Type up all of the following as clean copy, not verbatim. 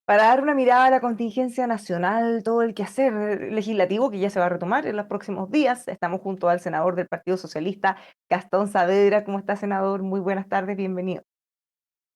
para dar una mirada a la contingencia nacional, todo el quehacer legislativo que ya se va a retomar en los próximos días. Estamos junto al senador del Partido Socialista, Gastón Saavedra. ¿Cómo está, senador? Muy buenas tardes, bienvenido.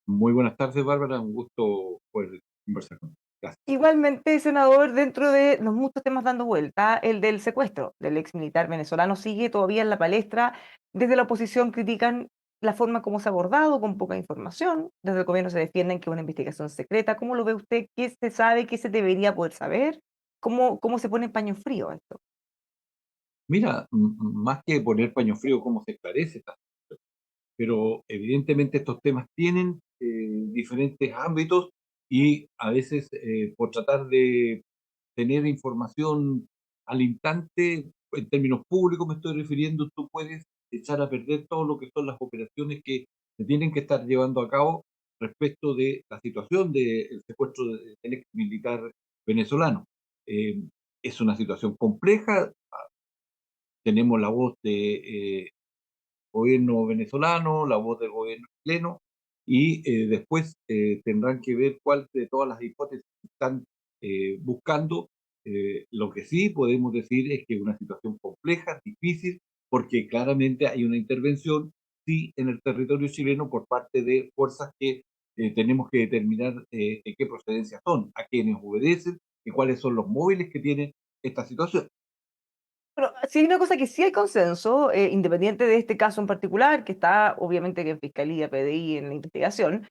Muy buenas tardes, Bárbara. Un gusto poder conversar contigo. Gracias. Igualmente, senador, dentro de los muchos temas dando vuelta, el del secuestro del ex militar venezolano sigue todavía en la palestra. Desde la oposición critican la forma como se ha abordado, con poca información. Desde el gobierno se defienden que es una investigación secreta. ¿Cómo lo ve usted? ¿Qué se sabe? ¿Qué se debería poder saber? ¿Cómo se pone en paño frío esto? Mira, más que poner paño frío, cómo se esclarece esta situación. Pero evidentemente estos temas tienen diferentes ámbitos y a veces por tratar de tener información al instante, en términos públicos me estoy refiriendo, tú puedes echar a perder todo lo que son las operaciones que se tienen que estar llevando a cabo respecto de la situación del secuestro del ex militar venezolano. Eh, es una situación compleja, tenemos la voz de gobierno venezolano, la voz del gobierno chileno, y después tendrán que ver cuál de todas las hipótesis están buscando. Lo que sí podemos decir es que es una situación compleja, difícil, porque claramente hay una intervención, sí, en el territorio chileno por parte de fuerzas que tenemos que determinar de qué procedencia son, a quiénes obedecen y cuáles son los móviles que tiene esta situación. Bueno, sí hay una cosa que sí hay consenso, independiente de este caso en particular, que está obviamente que en Fiscalía, PDI, en la investigación.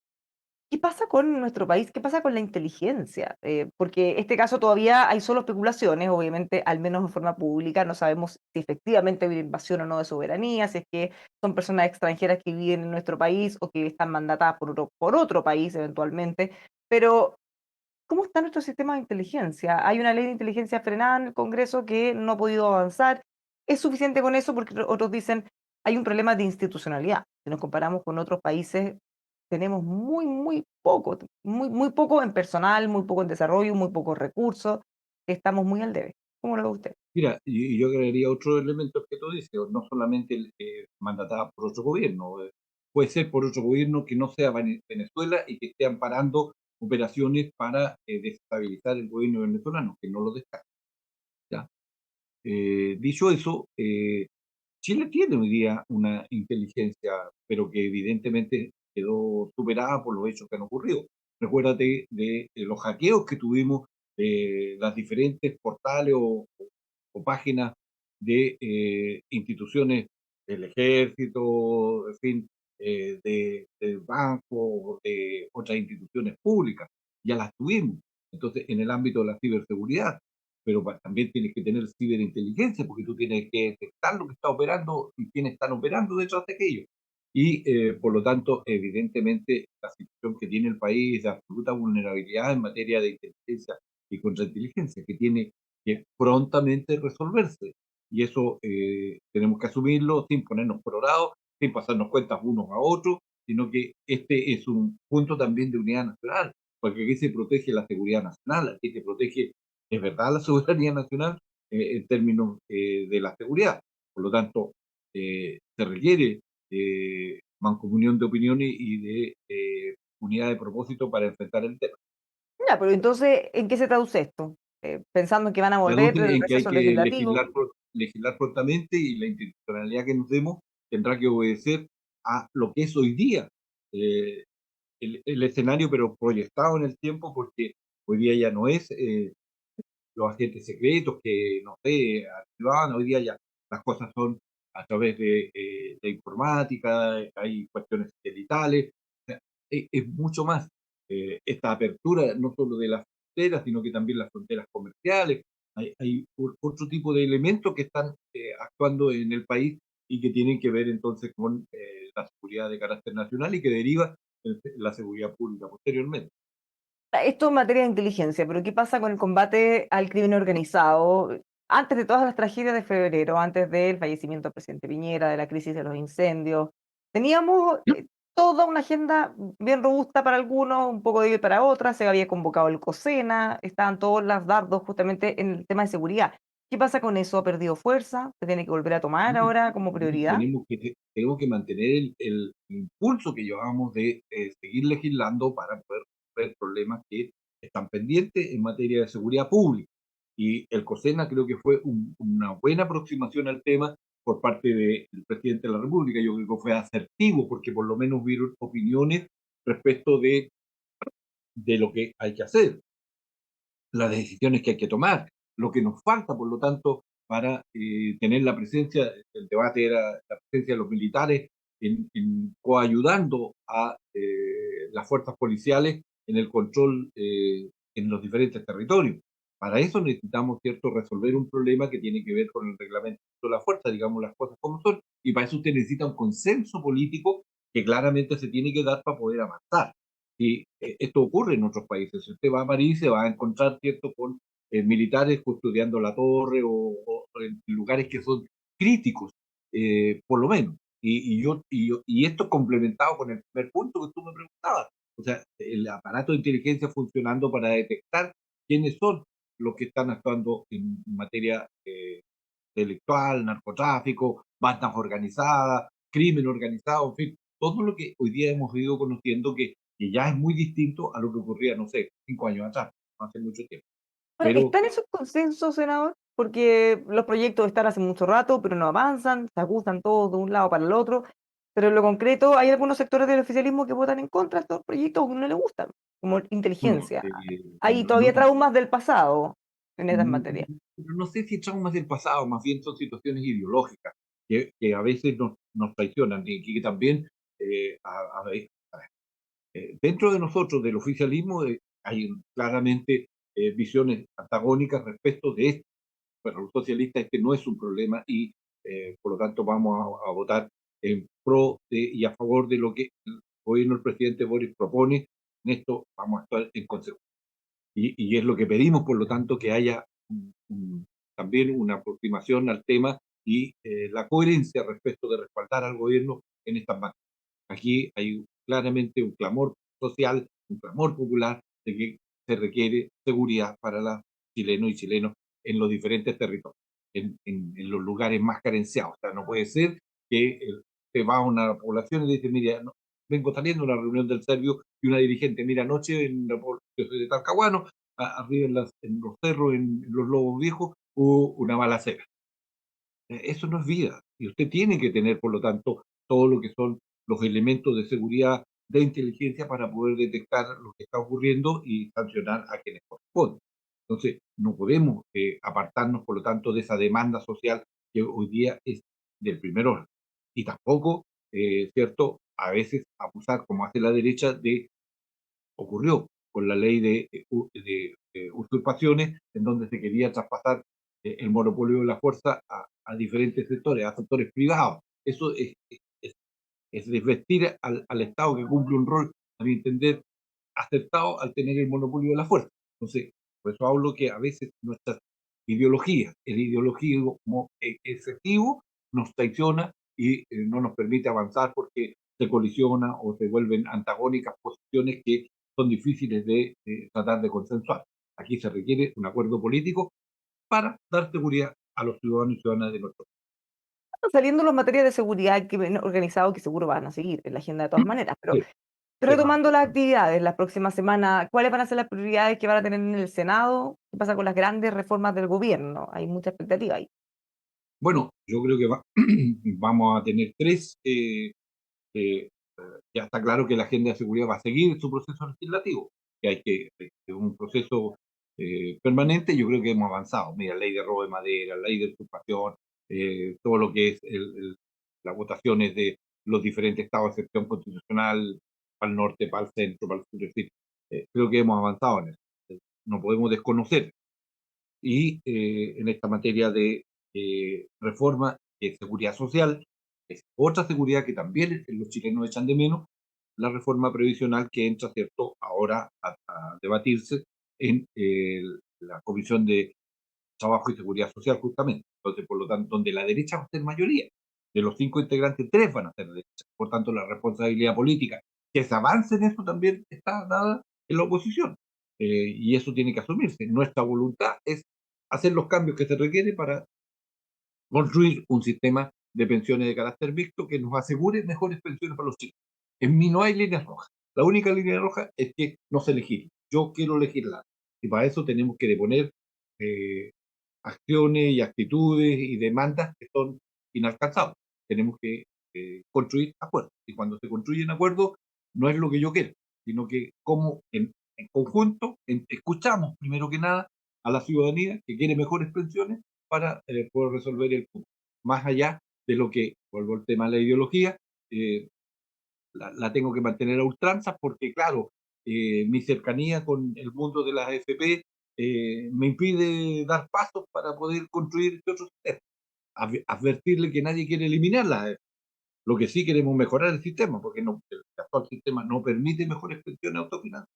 ¿Qué pasa con nuestro país? ¿Qué pasa con la inteligencia? Porque este caso todavía hay solo especulaciones, obviamente, al menos en forma pública, no sabemos si efectivamente hay una invasión o no de soberanía, si es que son personas extranjeras que viven en nuestro país o que están mandatadas por otro país eventualmente, pero ¿cómo está nuestro sistema de inteligencia? Hay una ley de inteligencia frenada en el Congreso que no ha podido avanzar. ¿Es suficiente con eso? Porque otros dicen hay un problema de institucionalidad. Si nos comparamos con otros países, tenemos muy poco, muy poco en personal, muy poco en desarrollo, muy pocos recursos. Estamos muy al debe. ¿Cómo lo ve usted? Mira, y yo agregaría otro elemento que tú dices, no solamente mandatada por otro gobierno, puede ser por otro gobierno que no sea Venezuela y que esté amparando operaciones para desestabilizar el gobierno venezolano, que no lo descarta. ¿Ya? Dicho eso, Chile tiene hoy día una inteligencia, pero que evidentemente quedó superada por los hechos que han ocurrido. Recuérdate de los hackeos que tuvimos de las diferentes portales o páginas de instituciones del ejército, en fin, del banco, de otras instituciones públicas. Ya las tuvimos. Entonces, en el ámbito de la ciberseguridad, pero también tienes que tener ciberinteligencia, porque tú tienes que detectar lo que está operando y quiénes están operando detrás de aquello. Y por lo tanto, evidentemente, la situación que tiene el país de absoluta vulnerabilidad en materia de inteligencia y contrainteligencia, que tiene que prontamente resolverse. Y eso tenemos que asumirlo sin ponernos colorados, sin pasarnos cuentas unos a otros, sino que este es un punto también de unidad nacional, porque aquí se protege la seguridad nacional, aquí se protege, es verdad, la soberanía nacional en términos de la seguridad. Por lo tanto, se requiere mancomunión de opiniones y de unidad de propósito para enfrentar el tema. Ya, pero entonces, ¿en qué se traduce esto? Pensando en que van a volver Traduce del en que hay receso que legislativo. legislar prontamente y la institucionalidad que nos demos tendrá que obedecer a lo que es hoy día eh, el escenario, pero proyectado en el tiempo, porque hoy día ya no es los agentes secretos que, no sé, activaban, hoy día ya las cosas son a través de informática, hay cuestiones satelitales, o sea, es mucho más esta apertura, no solo de las fronteras, sino que también las fronteras comerciales. Hay otro tipo de elementos que están actuando en el país y que tienen que ver entonces con la seguridad de carácter nacional y que deriva en la seguridad pública posteriormente. Esto en materia de inteligencia, pero ¿qué pasa con el combate al crimen organizado? Antes de todas las tragedias de febrero, antes del fallecimiento del presidente Piñera, de la crisis de los incendios, teníamos toda una agenda bien robusta para algunos, un poco débil para otras, se había convocado el COSENA, estaban todos los dardos justamente en el tema de seguridad. ¿Qué pasa con eso? ¿Ha perdido fuerza? ¿Se tiene que volver a tomar Sí, ahora como prioridad? tenemos que mantener el impulso que llevamos de seguir legislando para poder resolver problemas que están pendientes en materia de seguridad pública. Y el COSENA creo que fue una buena aproximación al tema por parte del presidente de la República. Yo creo que fue asertivo porque por lo menos hubieron opiniones respecto de lo que hay que hacer, las decisiones que hay que tomar, lo que nos falta, por lo tanto, para tener la presencia, el debate era la presencia de los militares coayudando a las fuerzas policiales en el control en los diferentes territorios. Para eso necesitamos, ¿cierto?, resolver un problema que tiene que ver con el reglamento de la fuerza, digamos las cosas como son, y para eso usted necesita un consenso político que claramente se tiene que dar para poder avanzar. Y esto ocurre en otros países. Si usted va a París, se va a encontrar, ¿cierto?, con militares custodiando la torre o en lugares que son críticos, por lo menos. Y esto complementado con el primer punto que tú me preguntabas. O sea, el aparato de inteligencia funcionando para detectar quiénes son los que están actuando en materia delictual, narcotráfico, bandas organizadas, crimen organizado, en fin, todo lo que hoy día hemos ido conociendo que ya es muy distinto a lo que ocurría, no sé, 5 años atrás, no hace mucho tiempo. Bueno, Pero, ¿están esos consensos, senador? Porque los proyectos están hace mucho rato, pero no avanzan, se ajusan todos de un lado para el otro. Pero en lo concreto, hay algunos sectores del oficialismo que votan en contra de estos proyectos o no les gustan, como bueno, inteligencia. Hay todavía traumas del pasado en esas no, materias. no sé si traumas del pasado, más bien son situaciones ideológicas que a veces nos traicionan y que también a ver, dentro de nosotros, del oficialismo, hay claramente visiones antagónicas respecto de esto. Bueno, los socialistas este no es un problema y por lo tanto vamos a votar en pro y a favor de lo que el gobierno del presidente Boris propone. En esto vamos a estar en consecuencia. Y es lo que pedimos, por lo tanto, que haya también una aproximación al tema y la coherencia respecto de respaldar al gobierno en estas materias. Aquí hay claramente un clamor social, un clamor popular de que se requiere seguridad para los chilenos y chilenos en los diferentes territorios, en los lugares más carenciados. O sea, no puede ser que se va a una población y dice, mira, no, vengo saliendo de una reunión del Servio y una dirigente, mira, anoche en la población de Talcahuano, arriba en los cerros, en los Lobos Viejos, hubo una balacera. Eso no es vida. Y usted tiene que tener, por lo tanto, todo lo que son los elementos de seguridad de inteligencia para poder detectar lo que está ocurriendo y sancionar a quienes corresponde. Entonces, no podemos apartarnos, por lo tanto, de esa demanda social que hoy día es del primer orden. Y tampoco, ¿cierto?, a veces abusar, como hace la derecha, ocurrió con la ley de usurpaciones, en donde se quería traspasar el monopolio de la fuerza a diferentes sectores, a sectores privados. Eso es desvestir al Estado que cumple un rol, a mi entender, aceptado al tener el monopolio de la fuerza. Entonces, por eso hablo que a veces nuestras ideologías, el ideologismo excesivo nos traiciona y no nos permite avanzar porque se colisiona o se vuelven antagónicas posiciones que son difíciles de tratar de consensuar. Aquí se requiere un acuerdo político para dar seguridad a los ciudadanos y ciudadanas de nuestro Saliendo los materias de seguridad que ven organizado, que seguro van a seguir en la agenda de todas país. maneras, pero Sí, sí, vamos. retomando las actividades, las próximas semanas, ¿cuáles van a ser las prioridades que van a tener en el Senado? ¿Qué pasa con las grandes reformas del gobierno? Hay mucha expectativa ahí. Bueno, yo creo que vamos a tener tres. Eh, ya está claro que la agenda de seguridad va a seguir su proceso legislativo, que hay que, es un proceso permanente. Yo creo que hemos avanzado. Mira, ley de robo de madera, ley de usurpación, todo lo que es las votaciones de los diferentes estados de excepción constitucional, para el norte, para el centro, para el sur, es decir, creo que hemos avanzado en eso. No podemos desconocer y en esta materia de reforma de seguridad social, es otra seguridad que también los chilenos echan de menos, la reforma previsional que entra, ¿cierto?, ahora a debatirse en la Comisión de Trabajo y Seguridad Social, justamente. Entonces, por lo tanto, donde la derecha va a ser mayoría. De los 5 integrantes, 3 van a ser de derecha. Por tanto, la responsabilidad política que se avance en esto también está dada en la oposición. Y eso tiene que asumirse. Nuestra voluntad es hacer los cambios que se requieren para construir un sistema de pensiones de carácter mixto que nos asegure mejores pensiones para los chicos. En mí no hay líneas rojas. La única línea roja es que no se legisle. yo quiero legislar. Y para eso tenemos que deponer eh, acciones y actitudes y demandas que son inalcanzables. Tenemos que construir acuerdos. Y cuando se construyen acuerdos, no es lo que yo quiero, sino que como en conjunto escuchamos primero que nada a la ciudadanía que quiere mejores pensiones para poder resolver el punto. Más allá de lo que, vuelvo al tema de la ideología, eh, la tengo que mantener a ultranza porque, claro, mi cercanía con el mundo de las AFP me impide dar pasos para poder construir este otro sistema. Advertirle que nadie quiere eliminar las AFP. Lo que sí queremos mejorar el sistema, porque no, el actual sistema no permite mejores pensiones autofinanciadas.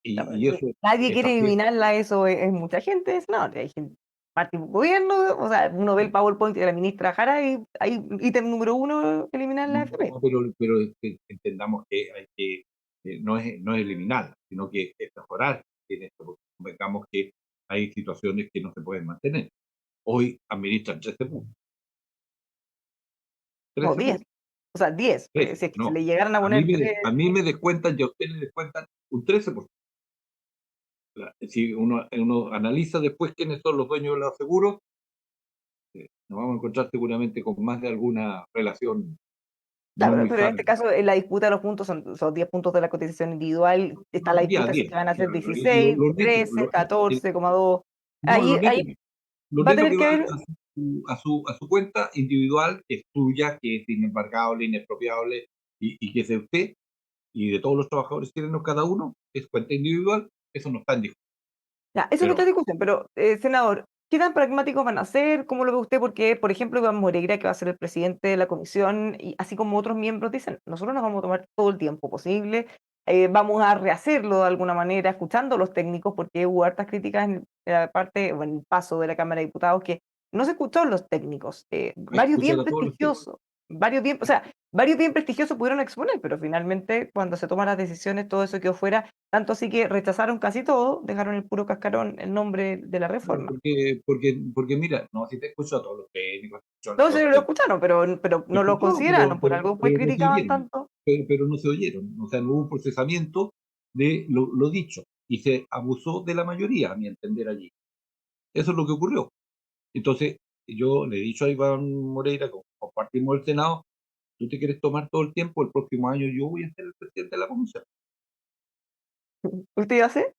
Claro, Y eso, nadie eso quiere eliminarla, eso es mucha gente, no, hay gente, parte del gobierno, o sea, uno ve el PowerPoint de la ministra Jara y hay ítem número uno, eliminar la AFP. no, pero entendamos que hay que, no es eliminarla, sino que es mejorar en esto, porque convengamos que hay situaciones que no se pueden mantener. Hoy administran 13 puntos. No, 13 10, puntos. o sea, 10, 13, si es que se no. le llegaran a A mí poner me, 3. a mí me descuentan y a ustedes les descuentan un 13%. Si uno analiza después quiénes son los dueños de los seguros, nos vamos a encontrar seguramente con más de alguna relación no Claro, muy pero en sana. este caso, la disputa de los puntos son 10 puntos de la cotización individual, está la Ya, disputa si es 10. que van a ser Ya, 16, lo neto, 13, 14,2. no, Ahí lo va a neto tener que que va ver. a su cuenta individual, que es tuya, que es inembargable, inexpropiable, y que es de usted y de todos los trabajadores chilenos, cada uno, es cuenta individual, eso no está en discusión. Ya, eso no está Pero en discusión, pero, senador, ¿qué tan pragmáticos van a ser? ¿Cómo lo ve usted? Porque, por ejemplo, Iván Moreira, que va a ser el presidente de la comisión, y así como otros miembros dicen, nosotros nos vamos a tomar todo el tiempo posible, vamos a rehacerlo de alguna manera, escuchando a los técnicos, porque hubo hartas críticas en la parte, o en el paso de la Cámara de Diputados, que no se escuchó a los técnicos, hay que varios escuchar bien a todos los tipos. prestigiosos, varios bien, o sea, varios bien prestigiosos pudieron exponer, pero finalmente cuando se toman las decisiones todo eso quedó fuera, tanto así que rechazaron casi todo, dejaron el puro cascarón el nombre de la Claro, reforma. porque mira, no, si te escucho a todos los técnicos, escucho a No todos se los lo técnicos, escucharon, pero se no lo escuchó, consideraron, por algo después pero no se criticaban oyeron, tanto. pero no se oyeron, o sea, no hubo un procesamiento de lo dicho, y se abusó de la mayoría, a mi entender allí. Eso es lo que ocurrió. Entonces, yo le he dicho a Iván Moreira, como compartimos el Senado, tú te quieres tomar todo el tiempo, el próximo año yo voy a ser el presidente de la comisión. ¿Usted iba a hacer?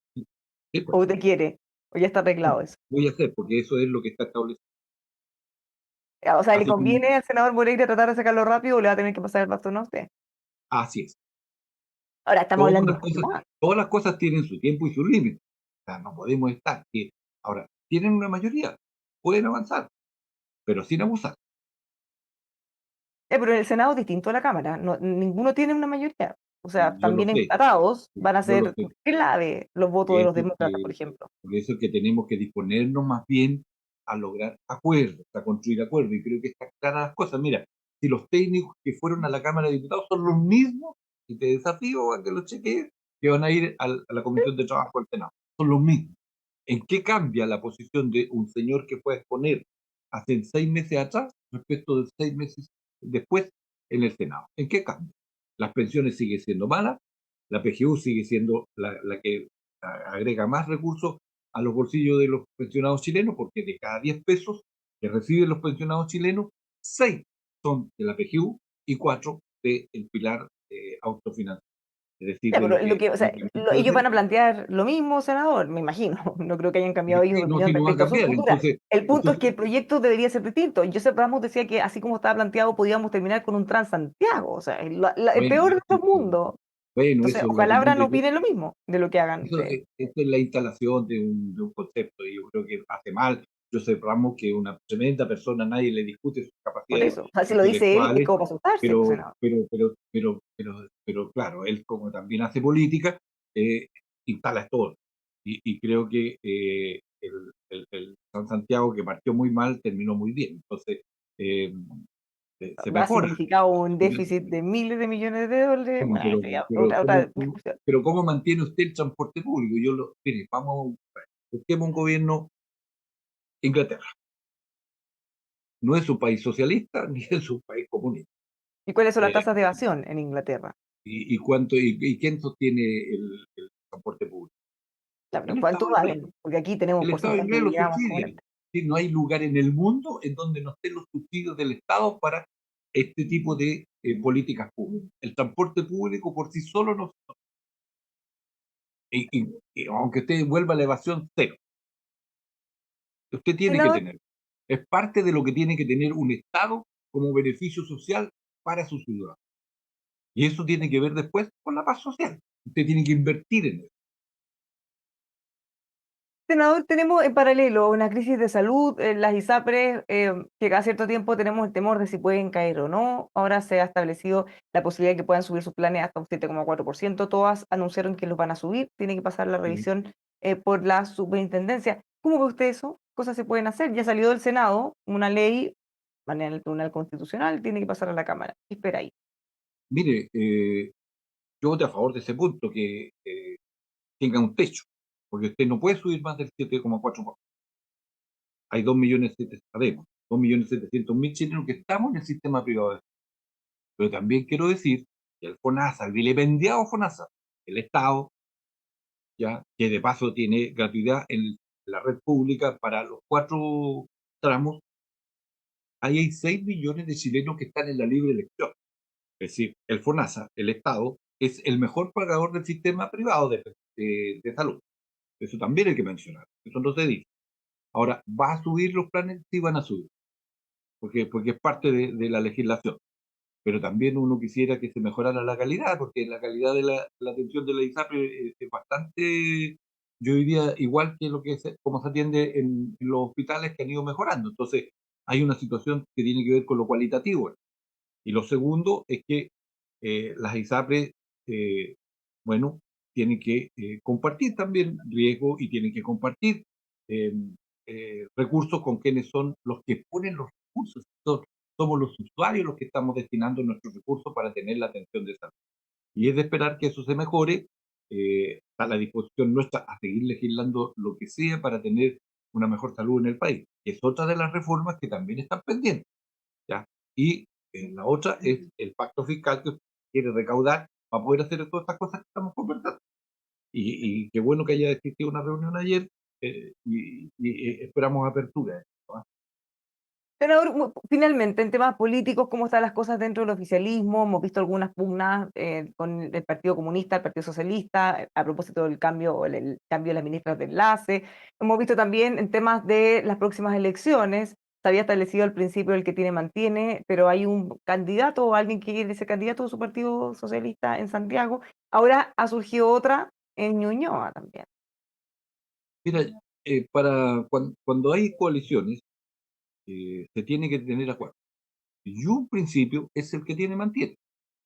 Sí, pues, ¿O usted quiere? ¿O ya está no, arreglado eso? voy a hacer, porque eso es lo que está establecido. O sea, ¿le Así como, conviene al senador Moreira tratar de sacarlo rápido o le va a tener que pasar el bastón a usted? así es. Ahora, estamos Todas hablando las un poco cosas, más. todas las cosas tienen su tiempo y su límite. O sea, no podemos estar. Ahora, tienen una mayoría, pueden avanzar, pero sin abusar. Pero en el Senado es distinto a la Cámara, ninguno tiene una mayoría. O sea, Yo lo también sé, empatados van a yo lo ser sé. clave los votos Por de los eso demócratas, que, por ejemplo. por eso que tenemos que disponernos más bien a lograr acuerdos, a construir acuerdos. Y creo que están claras las cosas. Mira, si los técnicos que fueron a la Cámara de Diputados son los mismos, y te desafío a que lo cheques, que van a ir a la Comisión de Trabajo del Senado. Son los mismos. ¿En qué cambia la posición de un señor que fue a exponer hace 6 meses atrás respecto de 6 meses después en el Senado? ¿En qué cambia? Las pensiones siguen siendo malas, la PGU sigue siendo la que agrega más recursos a los bolsillos de los pensionados chilenos, porque de cada 10 pesos que reciben los pensionados chilenos, 6 son de la PGU y 4 del pilar autofinanciado. Es decir, Ya, de pero lo que o sea, ellos van a plantear lo mismo, senador, me imagino. No creo que hayan cambiado ellos de no, opinión si no va a respecto a su cambiar. postura. El punto es que Entonces el proyecto debería ser distinto. Joseph Ramos decía que así como estaba planteado podíamos terminar con un Transantiago, o sea, el bueno, peor de los mundos. Entonces, eso es lo ojalá que ahora digo no yo. opinen lo mismo de lo que hagan Eso, ustedes. eso es la instalación de un concepto, y yo creo que hace mal Josep Ramos, que es una tremenda persona, nadie le discute sus Por capacidades eso. O sea, si lo dice él, es intelectuales, como para asustarse, pues, pero, senador. pero, pero, pero, pero claro, él como también hace política, eh, instala todo. Y creo que el San Santiago, que partió muy mal, terminó muy bien. Entonces, eh, se Ha mejora. significado un déficit de miles de millones de dólares. Bueno, Bueno, eso ya otra ¿cómo, discusión. pero ¿cómo mantiene usted el transporte público? Mire, busquemos un gobierno. Inglaterra no es un país socialista ni es un país comunista. ¿Y cuáles son las Eh, tasas de evasión en Inglaterra? y quién sostiene el transporte público? Claro, pero El ¿cuánto Estado valen? inglés. Porque aquí tenemos un El Estado porcentaje inglés que lo llegamos subsidia. como Sí, no hay lugar en el mundo en donde no estén los subsidios del Estado para este tipo de políticas públicas. El transporte público por sí solo no, y aunque usted vuelva a la evasión cero, usted tiene que senador. tener. Es parte de lo que tiene que tener un Estado como beneficio social para sus ciudadanos. Y eso tiene que ver después con la paz social. Usted tiene que invertir en eso. Senador, tenemos en paralelo una crisis de salud, las ISAPRES, que cada cierto tiempo tenemos el temor de si pueden caer o no. Ahora se ha establecido la posibilidad de que puedan subir sus planes hasta un 7,4%. Todas anunciaron que los van a subir, tiene que pasar la Sí. revisión por la superintendencia. ¿Cómo ve usted eso? ¿Qué cosas se pueden hacer? Ya salió del Senado una ley, van en el Tribunal Constitucional, tiene que pasar a la Cámara. ¿Qué espera ahí? Mire, yo voy a favor de ese punto, que tenga un techo, porque usted no puede subir más del 7,4%. Hay 2.700.000 chilenos que estamos en el sistema privado. Pero también quiero decir que el FONASA, el vilipendiado FONASA, el Estado, ya, que de paso tiene gratuidad en la red pública para los 4 tramos, ahí hay 6 millones de chilenos que están en la libre elección. Es decir, el FONASA, el Estado, es el mejor pagador del sistema privado de salud. Eso también hay que mencionar. Eso no se dice. Ahora, ¿va a subir los planes? Sí, van a subir, porque es parte de la legislación. Pero también uno quisiera que se mejorara la calidad, porque la calidad de la atención de la ISAPRE es bastante, yo diría, igual que como se atiende en los hospitales que han ido mejorando. Entonces, hay una situación que tiene que ver con lo cualitativo. Y lo segundo es que las ISAPRES, eh, bueno, tienen que compartir también riesgo y tienen que compartir eh, recursos con quienes son los que ponen los recursos. Somos los usuarios los que estamos destinando nuestros recursos para tener la atención de salud. Y es de esperar que eso se mejore. Está a la disposición nuestra a seguir legislando lo que sea para tener una mejor salud en el país. Es otra de las reformas que también están pendientes. ¿Ya? Y la otra es el pacto fiscal que quiere recaudar para poder hacer todas estas cosas que estamos conversando. Y qué bueno que haya existido una reunión ayer, y esperamos apertura. ¿No? Senador, finalmente, en temas políticos, ¿cómo están las cosas dentro del oficialismo? Hemos visto algunas pugnas con el Partido Comunista, el Partido Socialista, a propósito del cambio, el cambio de las ministras de enlace. Hemos visto también en temas de las próximas elecciones, se había establecido al principio el que tiene mantiene, pero hay un candidato o alguien que quiere ser candidato de su Partido Socialista en Santiago. Ahora ha surgido otra en Ñuñoa también. Mira, cuando hay coaliciones, se tiene que tener acuerdo. Y un principio es el que tiene mantiene.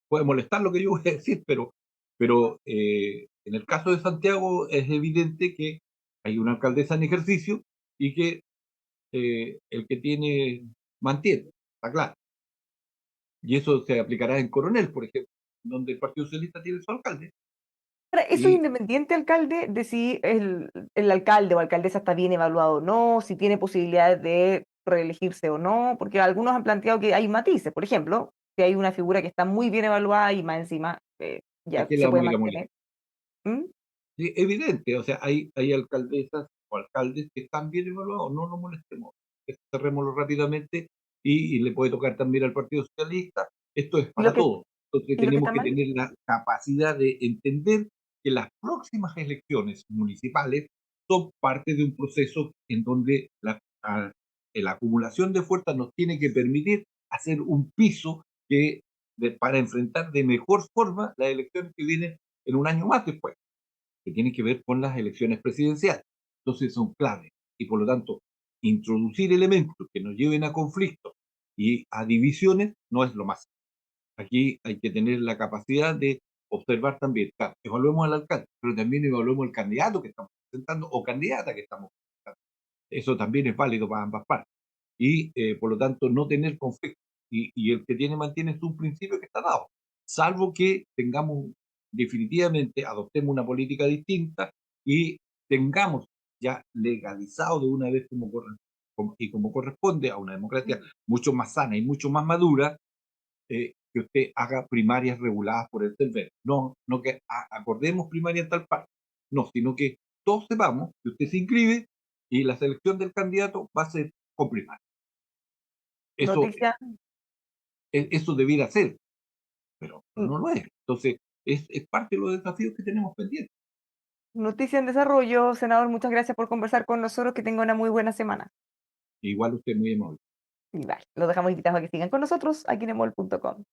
Puede molestar lo que yo voy a decir, pero en el caso de Santiago es evidente que hay una alcaldesa en ejercicio y que el que tiene mantiene, está claro. Y eso se aplicará en Coronel, por ejemplo, donde el Partido Socialista tiene su alcalde. Ahora, eso es Y independiente, alcalde, de si el alcalde o alcaldesa está bien evaluado o no, si tiene posibilidades de reelegirse o no, porque algunos han planteado que hay matices. Por ejemplo, si hay una figura que está muy bien evaluada y más encima ¿a ya qué le se puede vamos a ir a molestar? mantener. ¿Mm? Sí, evidente, o sea, hay alcaldesas o alcaldes que están bien evaluados, no nos molestemos, cerrémoslo rápidamente y le puede tocar también al Partido Socialista, esto es ¿Y para todos. Entonces y los que tenemos están que mal? tener la capacidad de entender que las próximas elecciones municipales son parte de un proceso en donde la acumulación de fuerzas nos tiene que permitir hacer un piso para enfrentar de mejor forma las elecciones que vienen en un año más después, que tiene que ver con las elecciones presidenciales. Entonces son claves y por lo tanto introducir elementos que nos lleven a conflictos y a divisiones no es lo más. Aquí hay que tener la capacidad de observar también, claro, evaluemos al alcalde, pero también evaluemos el candidato que estamos presentando o candidata que estamos presentando. Eso también es válido para ambas partes. Y por lo tanto no tener conflicto. Y el que tiene mantiene es un principio que está dado. Salvo que tengamos definitivamente, adoptemos una política distinta y tengamos ya legalizado de una vez y como corresponde a una democracia mucho más sana y mucho más madura, que usted haga primarias reguladas por el CERVEL. No, no que acordemos primarias en tal parte. No, sino que todos sepamos que usted se inscribe y la selección del candidato va a ser con primaria. Eso, Noticia, eso debiera ser, pero mm, no lo es. Entonces, es parte de los desafíos que tenemos pendientes. noticia en desarrollo. Senador, muchas gracias por conversar con nosotros. Que tenga una muy buena semana. Igual usted muy amable. Y vale, los dejamos invitados a que sigan con nosotros aquí en emol.com.